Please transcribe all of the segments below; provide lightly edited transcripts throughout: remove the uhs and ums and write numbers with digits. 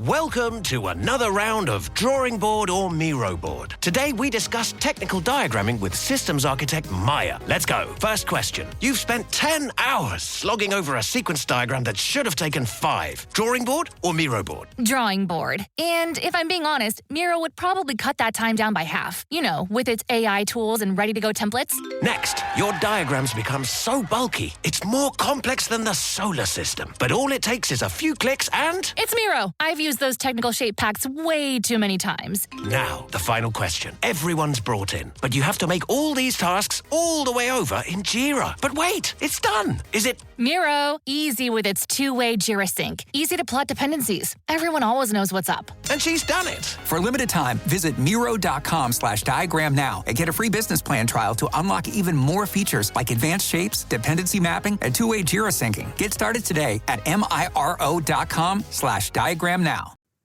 Welcome to another round of Drawing Board or Miro Board. Today we discuss technical diagramming with systems architect Maya. Let's go. First question. You've spent 10 hours slogging over a sequence diagram that should have taken 5. Drawing board or Miro board? Drawing board. And if I'm being honest, Miro would probably cut that time down by half. You know, with its AI tools and ready-to-go templates. Next, your diagrams become so bulky, it's more complex than the solar system. But all it takes is a few clicks and... It's Miro. I've used those technical shape packs way too many times. Now, the final question. Everyone's brought in, but you have to make all these tasks all the way over in Jira. But wait, it's done. Is it... Miro, easy with its two-way Jira sync. Easy to plot dependencies. Everyone always knows what's up. And she's done it. For a limited time, visit Miro.com/diagram now and get a free business plan trial to unlock even more features like advanced shapes, dependency mapping, and two-way Jira syncing. Get started today at Miro.com/diagram now.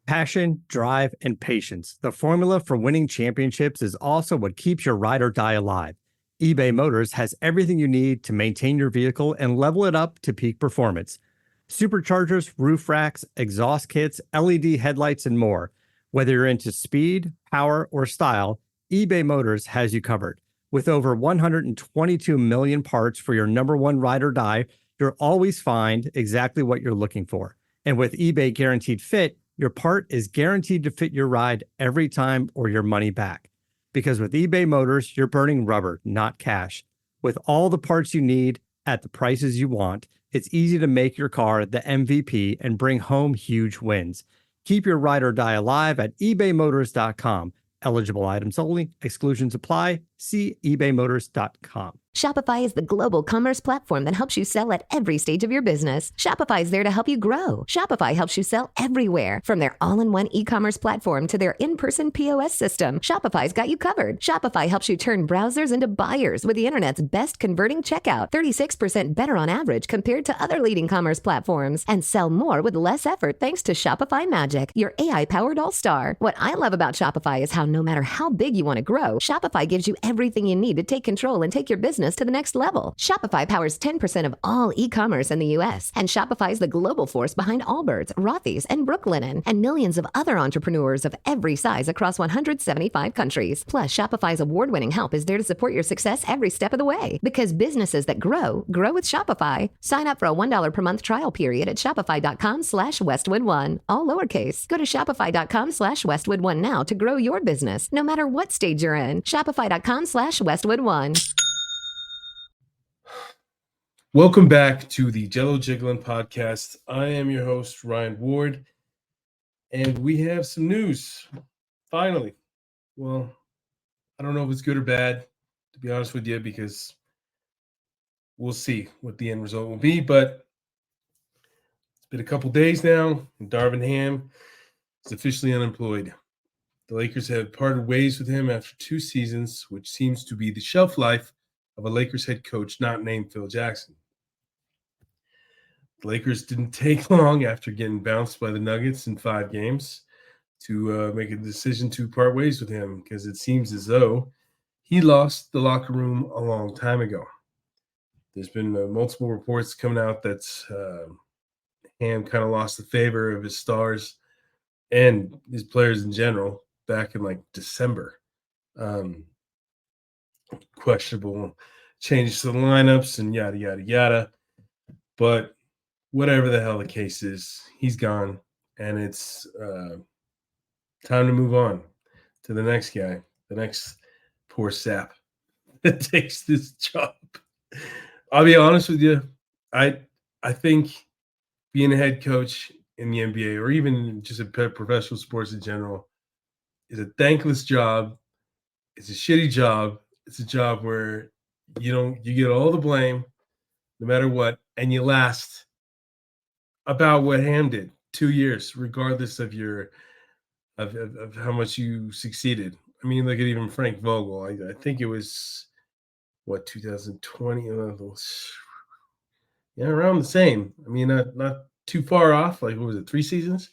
Passion, drive, and patience. The formula for winning championships is also what keeps your ride or die alive. eBay Motors has everything you need to maintain your vehicle and level it up to peak performance. Superchargers, roof racks, exhaust kits, LED headlights, and more. Whether you're into speed, power, or style, eBay Motors has you covered. With over 122 million parts for your number one ride or die, you'll always find exactly what you're looking for. And with eBay Guaranteed Fit, your part is guaranteed to fit your ride every time or your money back. Because with eBay Motors, you're burning rubber, not cash. With all the parts you need at the prices you want, it's easy to make your car the MVP and bring home huge wins. Keep your ride or die alive at ebaymotors.com. Eligible items only. Exclusions apply. See ebaymotors.com. Shopify is the global commerce platform that helps you sell at every stage of your business. Shopify is there to help you grow. Shopify helps you sell everywhere, from their all-in-one e-commerce platform to their in-person POS system. Shopify's got you covered. Shopify helps you turn browsers into buyers with the internet's best converting checkout, 36% better on average compared to other leading commerce platforms, and sell more with less effort thanks to Shopify Magic, your AI-powered all-star. What I love about Shopify is how no matter how big you want to grow, Shopify gives you everything you need to take control and take your business to the next level. Shopify powers 10% of all e-commerce in the U.S., and Shopify is the global force behind Allbirds, Rothy's, and Brooklinen, and millions of other entrepreneurs of every size across 175 countries. Plus, Shopify's award-winning help is there to support your success every step of the way. Because businesses that grow with Shopify. Sign up for a $1 per month trial period at shopify.com/Westwood1, all lowercase. Go to shopify.com/Westwood1 now to grow your business, no matter what stage you're in. Shopify.com/Westwood1. Welcome back to the Jello Jiggling podcast. I am your host, Ryan Ward, and we have some news. Finally. Well, I don't know if it's good or bad, to be honest with you, because we'll see what the end result will be, but it's been a couple days now, and Darvin Ham is officially unemployed. The Lakers have parted ways with him after 2 seasons, which seems to be the shelf life of a Lakers head coach not named Phil Jackson. The Lakers didn't take long after getting bounced by the Nuggets in 5 games to make a decision to part ways with him, because it seems as though he lost the locker room a long time ago. There's been multiple reports coming out that Ham kind of lost the favor of his stars and his players in general back in like December. Questionable changes to the lineups and yada, yada, yada. But whatever the hell the case is, he's gone. And it's time to move on to the next guy, the next poor sap that takes this job. I'll be honest with you. I think being a head coach in the NBA or even just a professional sports in general is a thankless job. It's a shitty job. It's a job where you get all the blame no matter what, and you last about what Ham did, 2 years, regardless of your of how much you succeeded. I mean, look at even Frank Vogel. I think it was 2020. Yeah, around the same. I mean, not too far off. Like, what was it, 3 seasons?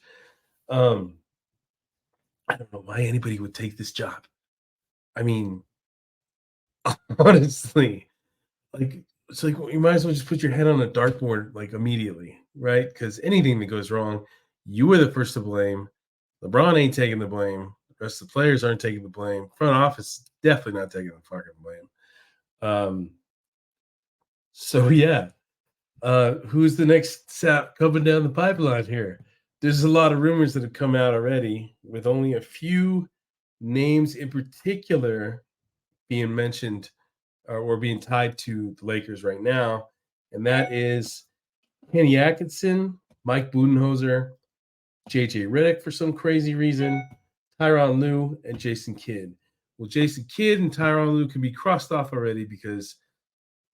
I don't know why anybody would take this job. I mean, honestly, like, it's like you might as well just put your head on a dartboard like immediately, right? Because anything that goes wrong, you were the first to blame. LeBron ain't taking the blame. The rest of the players aren't taking the blame. Front office definitely not taking the fucking blame. So yeah. Who's the next sap coming down the pipeline here? There's a lot of rumors that have come out already, with only a few names in particular being mentioned or being tied to the Lakers right now, and that is Kenny Atkinson, Mike Budenholzer, JJ Redick for some crazy reason, Tyronn Lue, and Jason Kidd. Well, Jason Kidd and Tyronn Lue can be crossed off already because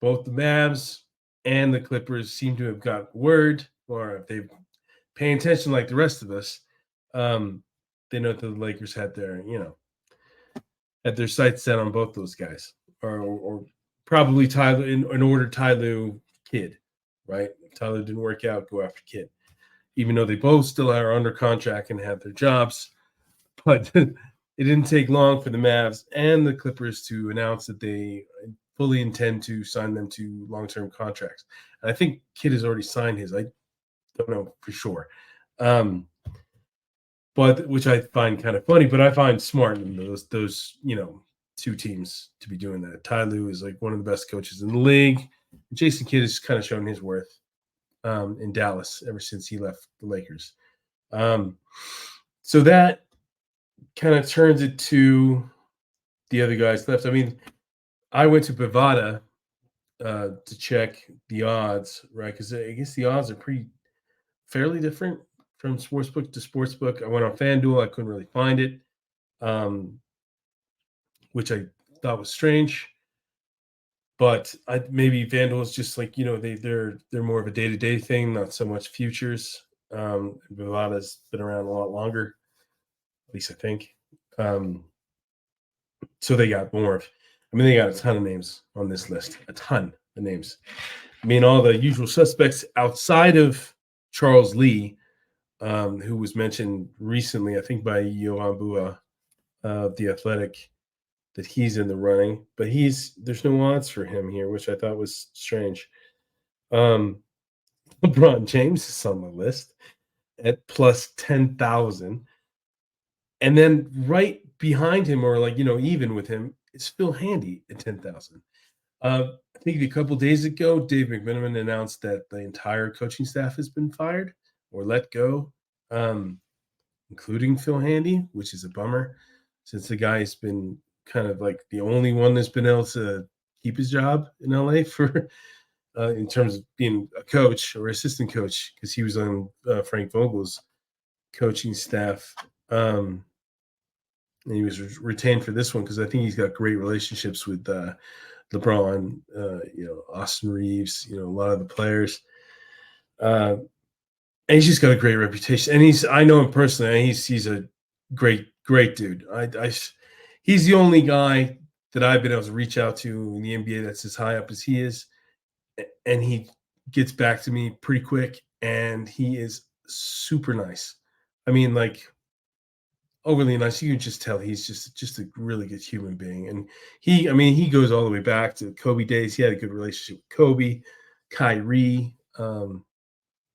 both the Mavs and the Clippers seem to have got word, or if they're paying attention like the rest of us, they know that the Lakers had their sights set on both those guys, or probably Tyler in order Ty Lue Kidd, right? If Tyler didn't work out, go after Kidd, even though they both still are under contract and have their jobs. But it didn't take long for the Mavs and the Clippers to announce that they fully intend to sign them to long-term contracts. And I think Kidd has already signed his. I don't know for sure. But which I find kind of funny, but I find smart in those two teams to be doing that. Ty Lue is like one of the best coaches in the league. Jason Kidd has kind of shown his worth in Dallas ever since he left the Lakers. So that kind of turns it to the other guys left. I mean, I went to Bovada to check the odds, right? Because I guess the odds are fairly different from sportsbook to sportsbook. I went on FanDuel. I couldn't really find it, which I thought was strange. But maybe FanDuel is just like, they're more of a day-to-day thing, not so much futures. Bovada's been around a lot longer, at least I think. So they got they got a ton of names on this list, a ton of names. I mean, all the usual suspects outside of Charles Lee, who was mentioned recently, I think by Johan Bua of The Athletic, that he's in the running, but there's no odds for him here, which I thought was strange. LeBron James is on the list at plus 10,000. And then right behind him, or even with him, is Phil Handy at 10,000. I think a couple days ago, Dave McMenamin announced that the entire coaching staff has been fired or let go, including Phil Handy, which is a bummer since the guy's been kind of like the only one that's been able to keep his job in LA for in terms of being a coach or assistant coach, because he was on Frank Vogel's coaching staff. And he was retained for this one because I think he's got great relationships with LeBron, Austin Reeves, a lot of the players. And he's just got a great reputation. And I know him personally. And he's a great dude. He's the only guy that I've been able to reach out to in the NBA that's as high up as he is. And he gets back to me pretty quick. And he is super nice. I mean, like, overly nice. You can just tell he's just a really good human being. And he goes all the way back to Kobe days. He had a good relationship with Kobe, Kyrie.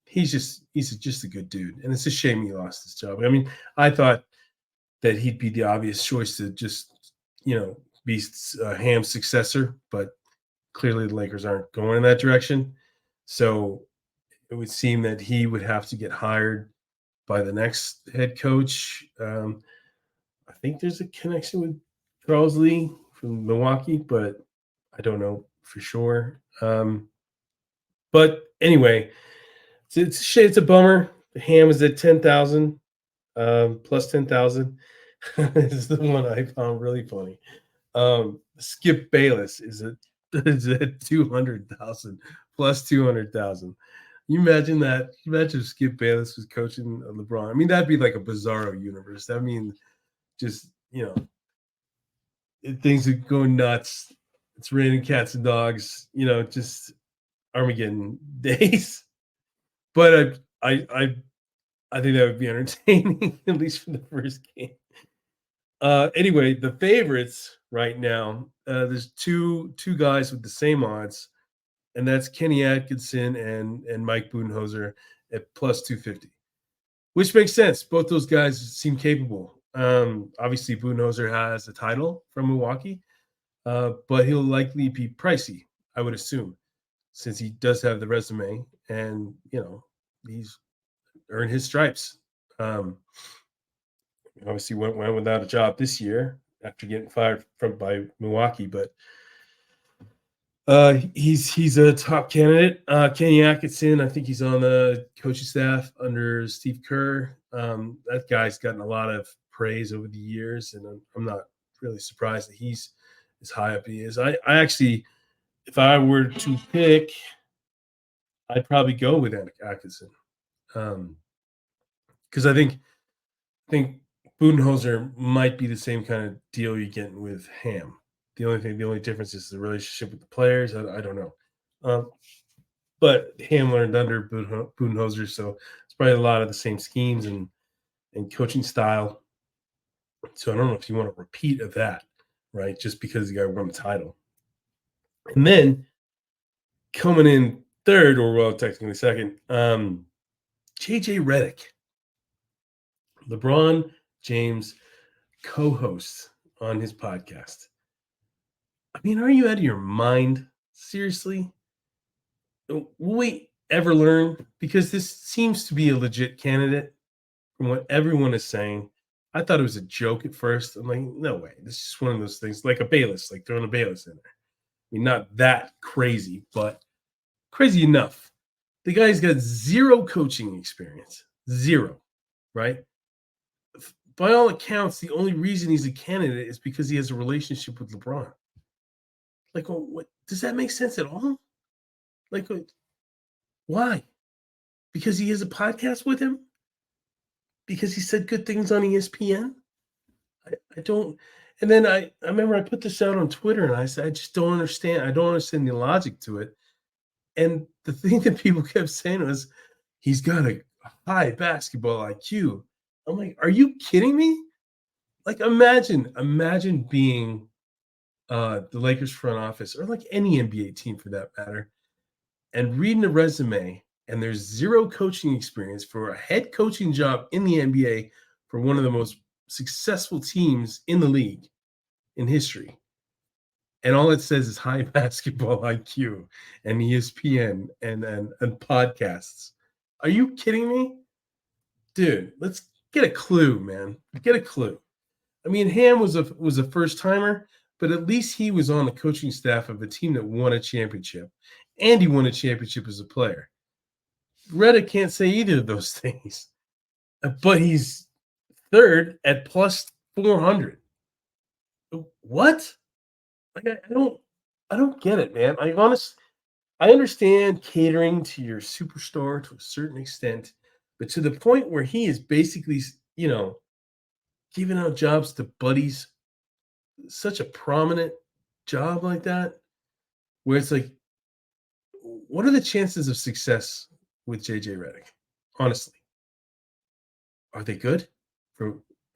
He's just a good dude. And it's a shame he lost his job. I mean, I thought that he'd be the obvious choice to just, be Ham's successor, but clearly the Lakers aren't going in that direction. So it would seem that he would have to get hired by the next head coach. I think there's a connection with Charles Lee from Milwaukee, but I don't know for sure. But anyway, it's a bummer. Ham is at 10,000, plus 10,000. This is the one I found really funny. Skip Bayless is at 200,000, plus 200,000. You imagine that? Imagine if Skip Bayless was coaching LeBron. I mean, that'd be like a bizarro universe. I mean, just, things are going nuts. It's raining cats and dogs, just Armageddon days. But I think that would be entertaining, at least for the first game. Anyway, the favorites right now, there's two guys with the same odds, and that's Kenny Atkinson and Mike Budenholzer at plus 250. which makes sense. Both those guys seem capable. Obviously, Budenholzer has a title from Milwaukee, but he'll likely be pricey, I would assume, since he does have the resume and, he's earned his stripes. Obviously went without a job this year after getting fired by Milwaukee, but he's a top candidate. Kenny Atkinson, I think he's on the coaching staff under Steve Kerr. That guy's gotten a lot of praise over the years, and I'm not really surprised that he's as high up he is. I actually, if I were to pick, I'd probably go with Atkinson, because I think Budenholzer might be the same kind of deal you're getting with Ham. The only difference is the relationship with the players. I don't know. But Ham learned under Budenholzer, so it's probably a lot of the same schemes and coaching style. So I don't know if you want a repeat of that, right? Just because the guy won the title. And then coming in third, or well, technically second, JJ Redick, LeBron James co-host on his podcast. I mean, are you out of your mind? Seriously? Will we ever learn? Because this seems to be a legit candidate from what everyone is saying. I thought it was a joke at first. I'm like, no way. This is just one of those things, like a Bayless, like throwing a Bayless in there. I mean, not that crazy, but crazy enough. The guy's got zero coaching experience. Zero, right? By all accounts, the only reason he's a candidate is because he has a relationship with LeBron. Like, well, what does that make sense at all? Like, why? Because he has a podcast with him? Because he said good things on ESPN? I don't. And then I remember I put this out on Twitter, and I said, I just don't understand. I don't understand the logic to it. And the thing that people kept saying was, he's got a high basketball IQ. I'm like, are you kidding me? Like, imagine being the Lakers front office, or like any NBA team for that matter, and reading the resume, and there's zero coaching experience for a head coaching job in the NBA for one of the most successful teams in the league in history. And all it says is high basketball IQ and ESPN and podcasts. Are you kidding me? Dude, let's get a clue, man. Get a clue. I mean, Ham was a first timer, but at least he was on the coaching staff of a team that won a championship, and he won a championship as a player. Redick can't say either of those things, but he's third at plus 400. What? Like, I don't get it, man. I understand catering to your superstar to a certain extent, but to the point where he is basically, giving out jobs to buddies, such a prominent job like that, where it's like, what are the chances of success with JJ Redick? Honestly, are they good?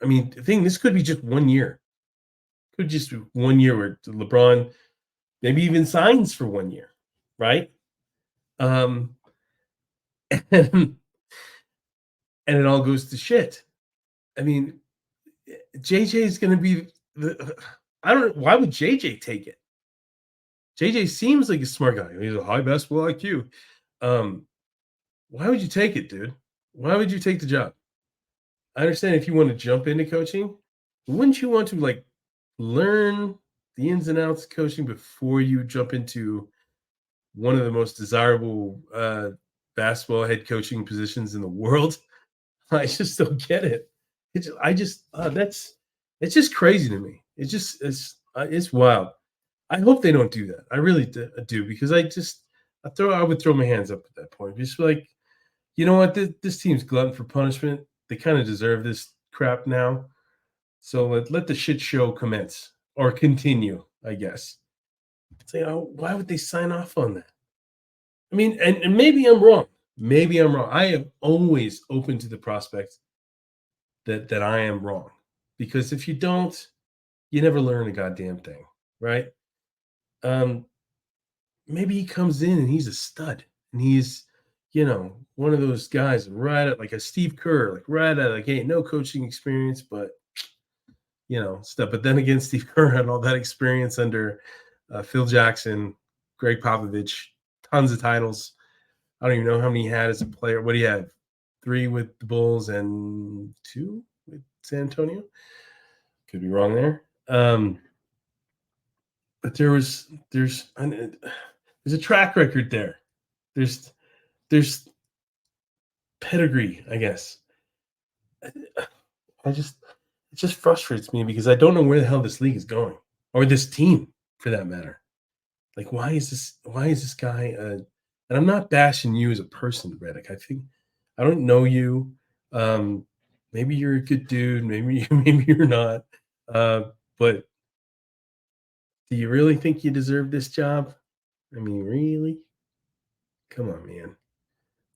This could be just 1 year. Could just be 1 year where LeBron maybe even signs for 1 year, right? And it all goes to shit. I mean, JJ is going to be I don't know. Why would JJ take it? JJ seems like a smart guy. He's a high basketball IQ. Why would you take it, dude? Why would you take the job? I understand if you want to jump into coaching, but wouldn't you want to learn the ins and outs of coaching before you jump into one of the most desirable basketball head coaching positions in the world? I just don't get it. It's just crazy to me. It's wild. I hope they don't do that. I really do, because I would throw my hands up at that point. Just like, you know what, this team's glutton for punishment. They kind of deserve this crap now. So let the shit show commence or continue, I guess. It's like, why would they sign off on that? I mean, and maybe I'm wrong. Maybe I'm wrong. I am always open to the prospect that I am wrong. Because if you don't, you never learn a goddamn thing, right? Maybe he comes in and he's a stud, and he's one of those guys right at like a Steve Kerr, like right at like, hey, no coaching experience, but stuff. But then again, Steve Kerr had all that experience under Phil Jackson, Greg Popovich, tons of titles. I don't even know how many he had as a player. What do you have? 3 with the Bulls and 2 with San Antonio. Could be wrong there. But there's a track record there. There's pedigree, I guess. It just frustrates me because I don't know where the hell this league is going, or this team for that matter. Like, why is this guy? And I'm not bashing you as a person, Redick. I don't know you. Maybe you're a good dude. Maybe you're not. But do you really think you deserve this job? I mean, really? Come on, man.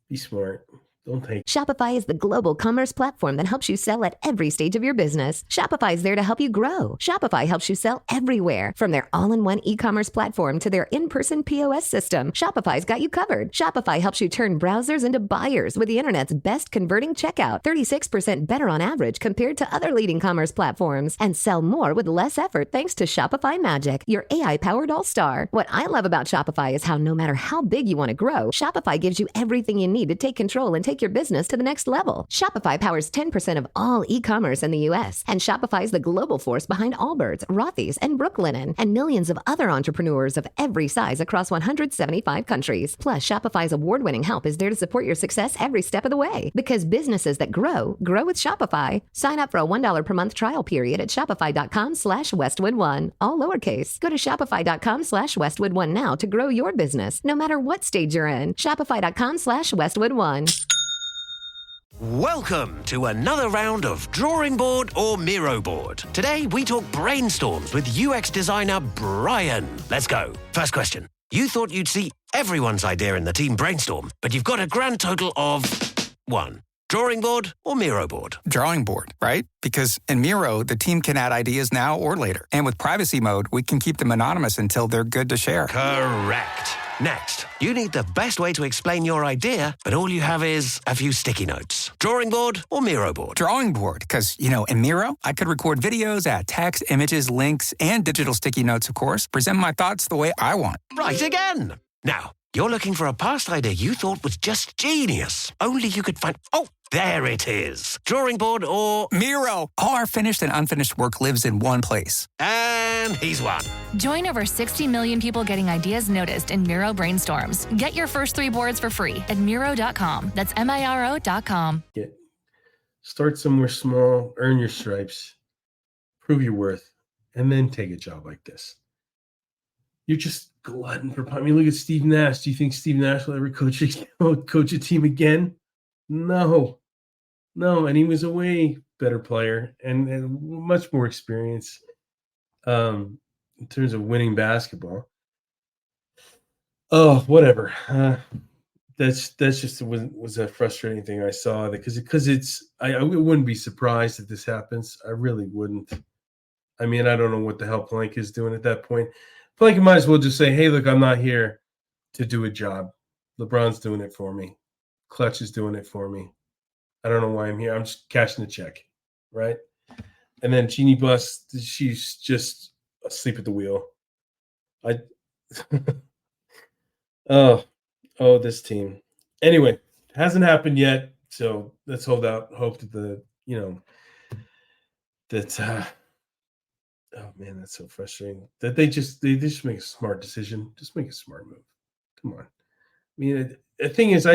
Be smart. Don't take. Shopify is the global commerce platform that helps you sell at every stage of your business. Shopify is there to help you grow. Shopify helps you sell everywhere, from their all-in-one e-commerce platform to their in-person POS system. Shopify's got you covered. Shopify helps you turn browsers into buyers with the internet's best converting checkout, 36% better on average compared to other leading commerce platforms, and sell more with less effort thanks to Shopify Magic, your AI-powered all-star. What I love about Shopify is how no matter how big you want to grow, Shopify gives you everything you need to take control and take your business to the next level. Shopify powers 10% of all e-commerce in the U.S., and Shopify is the global force behind Allbirds, Rothy's, and Brooklinen, and millions of other entrepreneurs of every size across 175 countries. Plus, Shopify's award-winning help is there to support your success every step of the way. Because businesses that grow with Shopify. Sign up for a $1 per month trial period at shopify.com/Westwood1, all lowercase. Go to shopify.com/Westwood1 now to grow your business, no matter what stage you're in. Shopify.com/Westwood1. Welcome to another round of Drawing Board or Miro Board. Today we talk brainstorms with UX designer Brian. Let's go. First question. You thought you'd see everyone's idea in the team brainstorm, but you've got a grand total of 1. Drawing board or Miro board? Drawing board, right? Because in Miro, the team can add ideas now or later. And with privacy mode, we can keep them anonymous until they're good to share. Correct. Next, you need the best way to explain your idea, but all you have is a few sticky notes. Drawing board or Miro board? Drawing board, because, in Miro, I could record videos, add text, images, links, and digital sticky notes, of course, present my thoughts the way I want. Right again. Now, you're looking for a past idea you thought was just genius. Only you could find... Oh, there it is. Drawing board or... Miro. All our finished and unfinished work lives in one place. And he's won. Join over 60 million people getting ideas noticed in Miro brainstorms. Get your first 3 boards for free at Miro.com. That's Miro.com. Start somewhere small, earn your stripes, prove your worth, and then take a job like this. You're just glutton for... I mean, look at Steve Nash. Do you think Steve Nash will ever coach a team again? No. And he was a way better player and much more experience in terms of winning basketball. Oh, whatever. That's just was a frustrating thing I saw, because I wouldn't be surprised if this happens. I really wouldn't. I mean, I don't know what the hell Plank is doing at that point. Plank might as well just say, hey, look, I'm not here to do a job. LeBron's doing it for me. Clutch is doing it for me. I don't know why I'm here. I'm just cashing a check, right? And then Jeannie Buss, she's just asleep at the wheel. Oh, this team. Anyway, hasn't happened yet, so let's hold out hope that oh man, that's so frustrating. That they just make a smart decision. Just make a smart move. Come on. I mean, the thing is,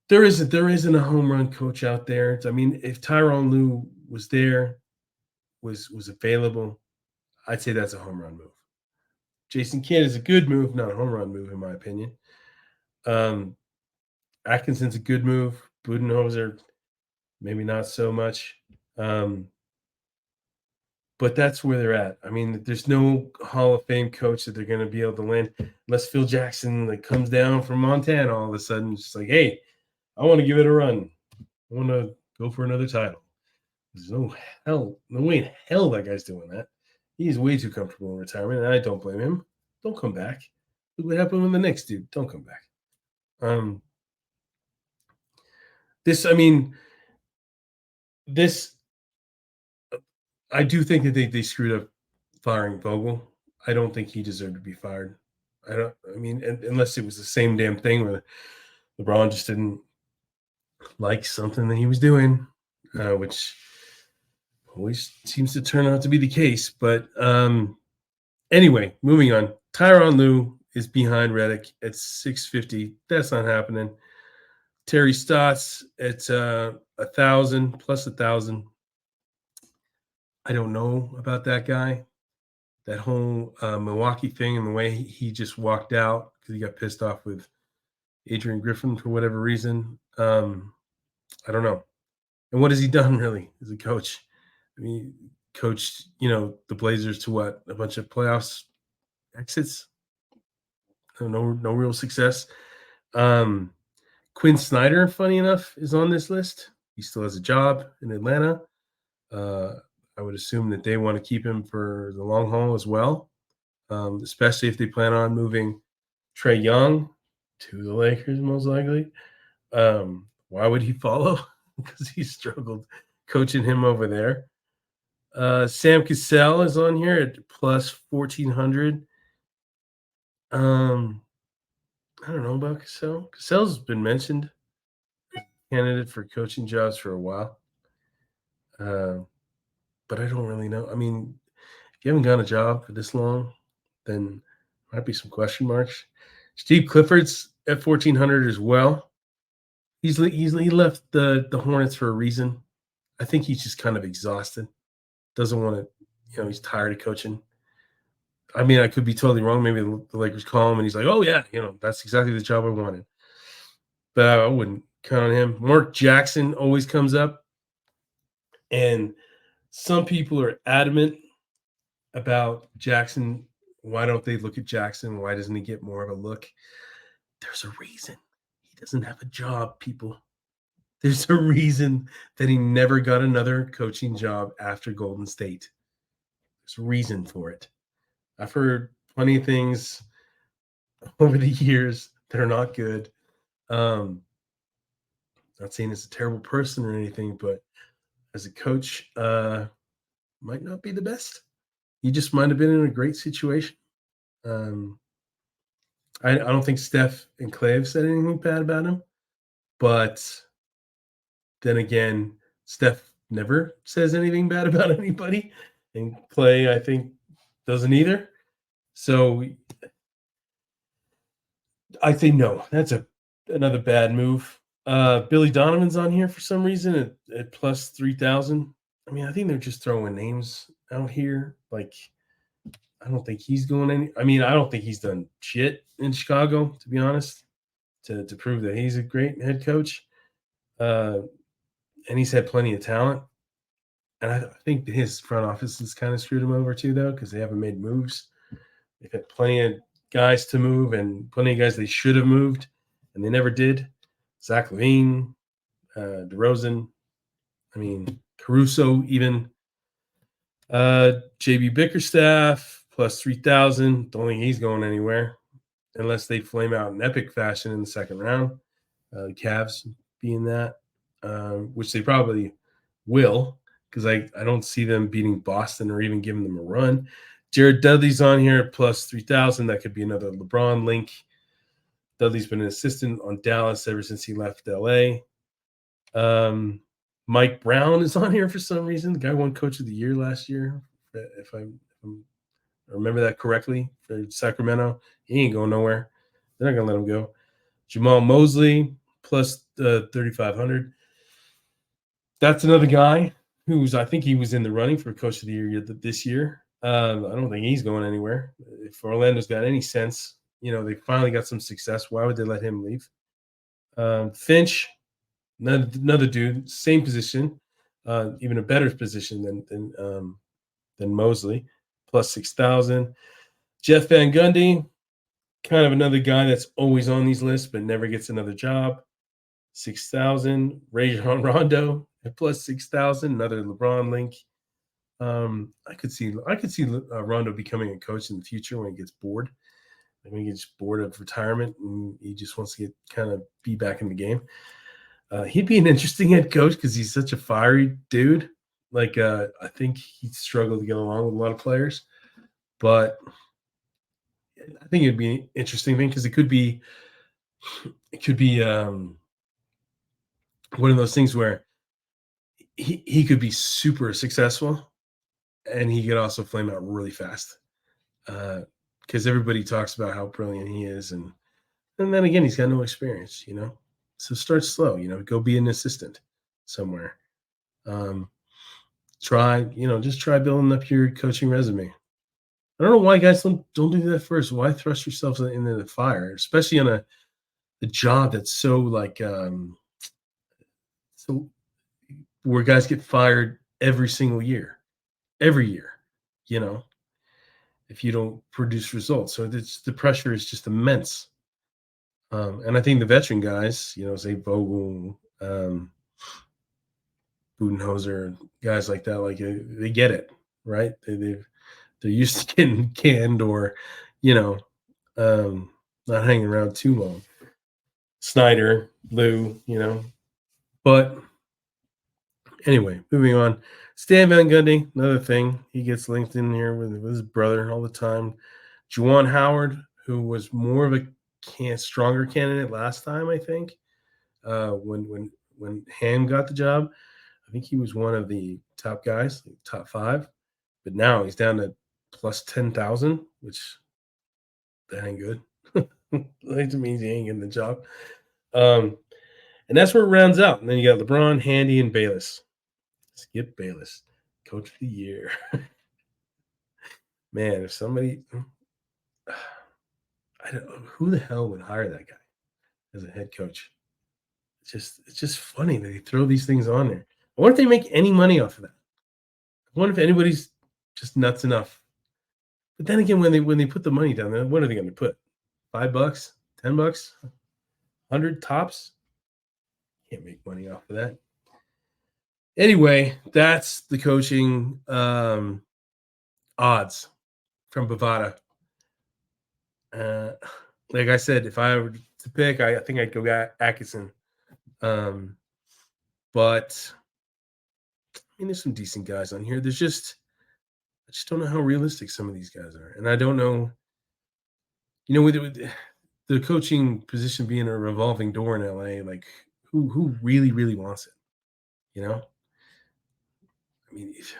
there isn't a home run coach out there. I mean, if Tyronn Lue was there, was available, I'd say that's a home run move. Jason Kidd is a good move, not a home run move, in my opinion. Atkinson's a good move. Budenholzer, maybe not so much. But that's where they're at. I mean, there's no Hall of Fame coach that they're going to be able to land unless Phil Jackson comes down from Montana all of a sudden. It's just like, hey, I want to give it a run. I want to go for another title. There's no way in hell that guy's doing that. He's way too comfortable in retirement, and I don't blame him. Don't come back. Look what happened with the Knicks, dude. Don't come back. I mean, this, I do think that they screwed up firing Vogel. I don't think he deserved to be fired. I mean, unless it was the same damn thing where LeBron just didn't like something that he was doing, which always seems to turn out to be the case. But anyway, moving on. Tyronn Lue is behind Redick at 650. That's not happening. Terry Stotts at 1,000 plus 1,000. I don't know about that guy. That whole Milwaukee thing and the way he just walked out because he got pissed off with Adrian Griffin for whatever reason. I don't know. And what has he done really as a coach? I mean, coached, the Blazers to what? A bunch of playoffs exits? No real success. Quinn Snyder, funny enough, is on this list. He still has a job in Atlanta. I would assume that they want to keep him for the long haul as well, especially if they plan on moving Trae Young to the Lakers, most likely. Why would he follow? Because he struggled coaching him over there. Sam Cassell is on here at plus 1,400. I don't know about Cassell. Cassell's been mentioned candidate for coaching jobs for a while. But I don't really know. I mean, if you haven't got a job for this long, then might be some question marks. Steve Clifford's at 1,400 as well. He left the Hornets for a reason. I think he's just kind of exhausted. Doesn't want to, he's tired of coaching. I mean, I could be totally wrong. Maybe the Lakers call him and he's like, oh, yeah, that's exactly the job I wanted. But I wouldn't count on him. Mark Jackson always comes up. And some people are adamant about Jackson. Why don't they look at Jackson? Why doesn't he get more of a look? There's a reason. He doesn't have a job, people. There's a reason that he never got another coaching job after Golden State. There's a reason for it. I've heard plenty of things over the years that are not good. Not saying he's a terrible person or anything, but as a coach, might not be the best. He just might have been in a great situation. I don't think Steph and Clay have said anything bad about him, but then again, Steph never says anything bad about anybody, and Clay, I think, doesn't either. So I think no, that's another bad move. Billy Donovan's on here for some reason at plus 3,000. I mean, I think they're just throwing names out here. Like, I don't think he's going I don't think he's done shit in Chicago, to be honest, to prove that he's a great head coach. And he's had plenty of talent. And I think his front office has kind of screwed him over too, though, because they haven't made moves. They've had plenty of guys to move and plenty of guys they should have moved, and they never did. Zach LaVine, DeRozan, Caruso even. JB Bickerstaff, plus 3,000. Don't think he's going anywhere unless they flame out in epic fashion in the second round. The Cavs being that, which they probably will, because I don't see them beating Boston or even giving them a run. Jared Dudley's on here, plus 3,000. That could be another LeBron link. Dudley's been an assistant on Dallas ever since he left LA. Mike Brown is on here for some reason. The guy won Coach of the Year last year, if I remember that correctly, for Sacramento. He ain't going nowhere. They're not going to let him go. Jamal Mosley, plus 3,500. That's another guy I think he was in the running for Coach of the Year this year. I don't think he's going anywhere. If Orlando's got any sense, they finally got some success. Why would they let him leave? Finch, another dude, same position, even a better position than Mosley, plus 6,000. Jeff Van Gundy, kind of another guy that's always on these lists but never gets another job, 6,000. Rajon Rondo at plus 6,000, another LeBron link. I could see Rondo becoming a coach in the future when he gets bored. When he gets bored of retirement and he just wants to kind of be back in the game. He'd be an interesting head coach because he's such a fiery dude. Like, I think he'd struggle to get along with a lot of players, but I think it'd be an interesting thing because it could be one of those things where he could be super successful and he could also flame out really fast because everybody talks about how brilliant he is, and then again he's got no experience, so start slow, go be an assistant somewhere. Just try building up your coaching resume. I don't know why guys don't do that first. Why thrust yourselves into the fire, especially on a job that's so like so where guys get fired every single year, every year, you know, if you don't produce results. So the pressure is just immense. And I think the veteran guys, say Vogel, Budenholzer, guys like that, like they get it, right? They're used to getting canned or, not hanging around too long. Snyder, Lou, but anyway, moving on. Stan Van Gundy, another thing. He gets linked in here with his brother all the time. Juwan Howard, who was more of a stronger candidate last time, I think, when Ham got the job. I think he was one of the top guys, like top 5. But now he's down to plus 10,000, which that ain't good. That means he ain't getting the job. And that's where it rounds out. And then you got LeBron, Handy, and Bayless. Skip Bayless, coach of the year. Man, if somebody, I don't know who the hell would hire that guy as a head coach. It's just funny that they throw these things on there. I wonder if they make any money off of that. I wonder if anybody's just nuts enough. But then again, when they put the money down there, what are they going to put? $5, $10, 100 tops? Can't make money off of that. Anyway, that's the coaching odds from Bovada. Like I said, if I were to pick, I think I'd go Atkinson. But I mean, there's some decent guys on here. I just don't know how realistic some of these guys are, and I don't know. With the coaching position being a revolving door in LA, like who really, really wants it? I mean, it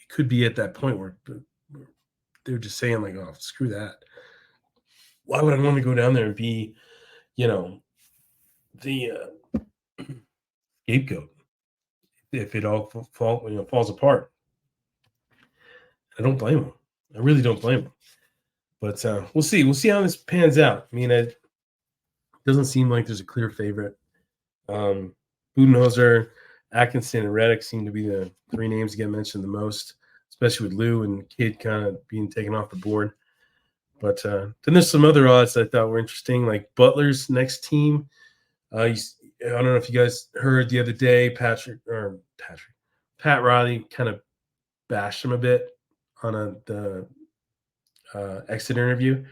could be at that point where they're just saying like, "Oh, screw that." Why would I want to go down there and be, the scapegoat if it all falls apart? I don't blame them. I really don't blame them. But we'll see. We'll see how this pans out. I mean, it doesn't seem like there's a clear favorite. Budenholzer, Atkinson, and Redick seem to be the 3 names that get mentioned the most, especially with Lou and Kidd kind of being taken off the board. But then there's some other odds that I thought were interesting, like Butler's next team. I don't know if you guys heard the other day, Pat Riley kind of bashed him a bit on the exit interview.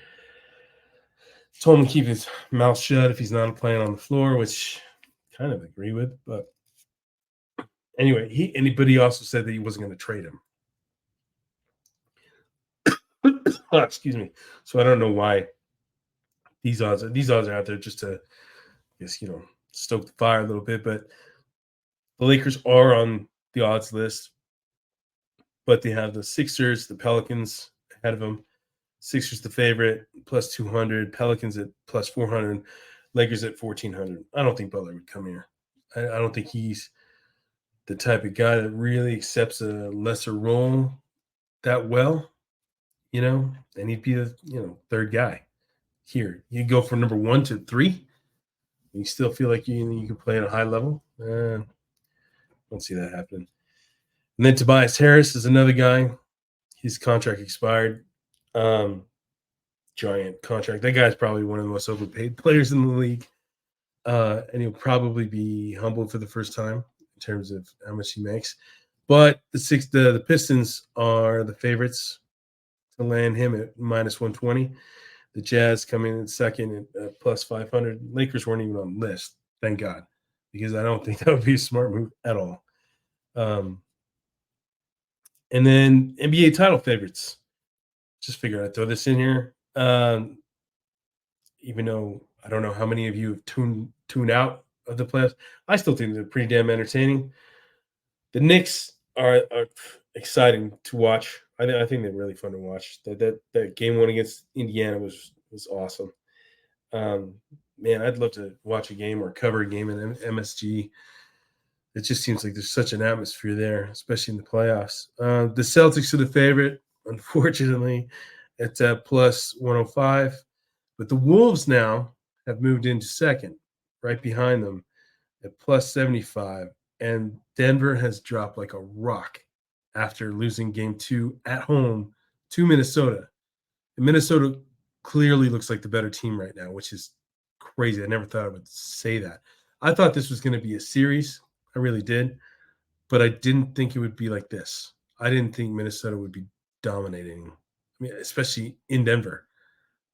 Told him to keep his mouth shut if he's not playing on the floor, which I kind of agree with. But anyway, he also said that he wasn't going to trade him. Oh, excuse me. So I don't know why these odds are out there just to, I guess, stoke the fire a little bit. But the Lakers are on the odds list, but they have the Sixers, the Pelicans ahead of them. Sixers the favorite, plus 200. Pelicans at plus 400. Lakers at 1,400. I don't think Butler would come here. I don't think he's the type of guy that really accepts a lesser role that well, and he'd be the, third guy here. You go from number 1 to 3. You still feel like you can play at a high level. Don't see that happening. And then Tobias Harris is another guy. His contract expired. Giant contract. That guy's probably one of the most overpaid players in the league. And he'll probably be humbled for the first time in terms of how much he makes. But the Pistons are the favorites to land him at minus 120. The Jazz come in second at plus 500. Lakers weren't even on the list, thank God, because I don't think that would be a smart move at all. And then NBA title favorites. Just figured I'd throw this in here. Even though I don't know how many of you have tuned out of the playoffs, I still think they're pretty damn entertaining. The Knicks are exciting to watch. I think they're really fun to watch. That game one against Indiana was awesome. Man, I'd love to watch a game or cover a game in MSG. It just seems like there's such an atmosphere there, especially in the playoffs. The Celtics are the favorite, unfortunately. It's at plus 105. But the Wolves now have moved into second, right behind them at plus 75. And Denver has dropped like a rock after losing game 2 at home to Minnesota. And Minnesota clearly looks like the better team right now, which is crazy. I never thought I would say that. I thought this was going to be a series. I really did. But I didn't think it would be like this. I didn't think Minnesota would be dominating, especially in Denver.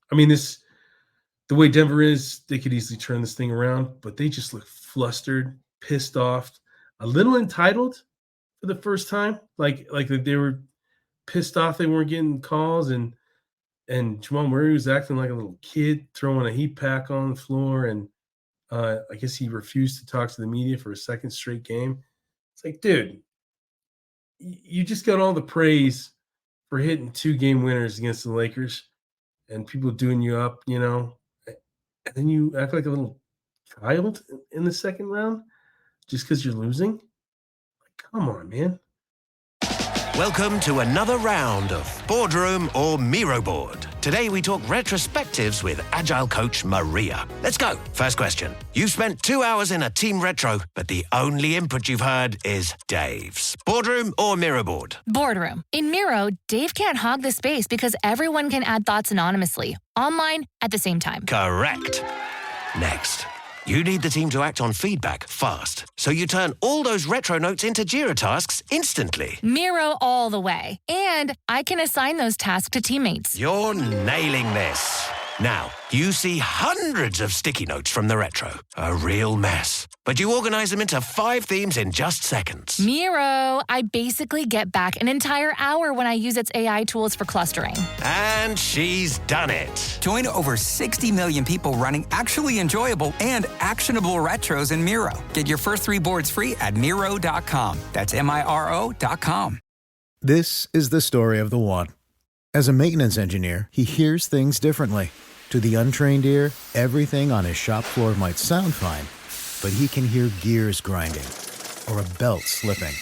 The way Denver is, they could easily turn this thing around, but they just look flustered, pissed off, a little entitled for the first time. Like they were pissed off they weren't getting calls, and Jamal Murray was acting like a little kid, throwing a heat pack on the floor, and I guess he refused to talk to the media for a second straight game. It's like, dude, you just got all the praise for hitting 2 game winners against the Lakers and people doing you up, and then you act like a little child in the second round just because you're losing? Come on, man. Welcome to another round of Boardroom or Miro Board. Today we talk retrospectives with Agile coach Maria. Let's go. First question. You've spent 2 hours in a team retro, but the only input you've heard is Dave's. Boardroom or Miro Board? Boardroom. In Miro, Dave can't hog the space because everyone can add thoughts anonymously, online at the same time. Correct. Next. You need the team to act on feedback fast, so you turn all those retro notes into Jira tasks instantly. Miro all the way. And I can assign those tasks to teammates. You're nailing this. Now, you see hundreds of sticky notes from the retro. A real mess. But you organize them into 5 themes in just seconds. Miro, I basically get back an entire hour when I use its AI tools for clustering. And she's done it. Join over 60 million people running actually enjoyable and actionable retros in Miro. Get your first 3 boards free at Miro.com. That's Miro.com. This is the story of the one. As a maintenance engineer, he hears things differently. To the untrained ear, everything on his shop floor might sound fine, but he can hear gears grinding or a belt slipping.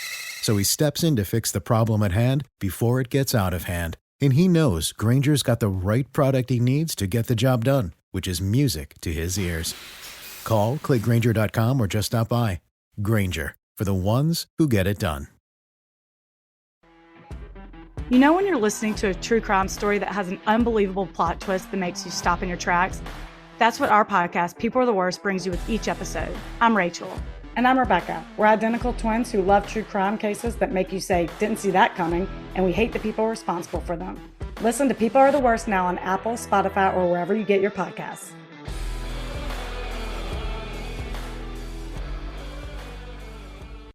So he steps in to fix the problem at hand before it gets out of hand. And he knows Grainger's got the right product he needs to get the job done, which is music to his ears. Call, click Grainger.com, or just stop by. Grainger, for the ones who get it done. You know when you're listening to a true crime story that has an unbelievable plot twist that makes you stop in your tracks? That's what our podcast, People Are the Worst, brings you with each episode. I'm Rachel. And I'm Rebecca. We're identical twins who love true crime cases that make you say, didn't see that coming, and we hate the people responsible for them. Listen to People Are the Worst now on Apple, Spotify, or wherever you get your podcasts.